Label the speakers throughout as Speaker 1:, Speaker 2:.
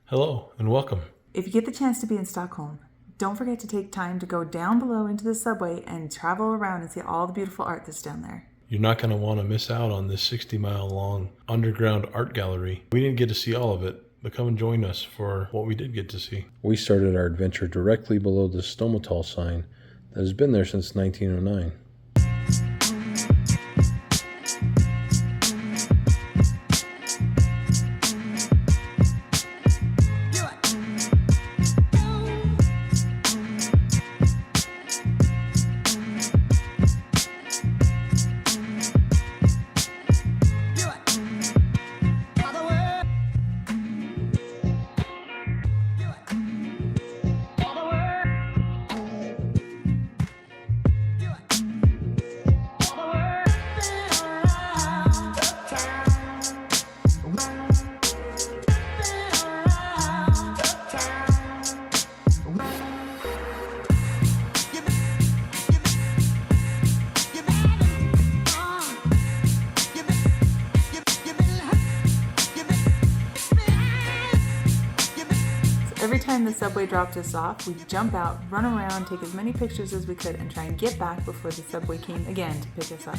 Speaker 1: Hello and welcome.
Speaker 2: If you get the chance to be in Stockholm, don't forget to take time to go down below into the subway and travel around and see all the beautiful art that's down there.
Speaker 1: You're not going to want to miss out on this 60-mile long underground art gallery. We didn't get to see all of it, but come and join us for what we did get to see. We started our adventure directly below the stomatol sign that has been there since 1909.
Speaker 2: Every time the subway dropped us off, we'd jump out, run around, take as many pictures as we could, and try and get back before the subway came again to pick us up.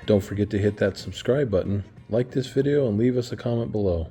Speaker 1: Don't forget to hit that subscribe button, like this video, and leave us a comment below.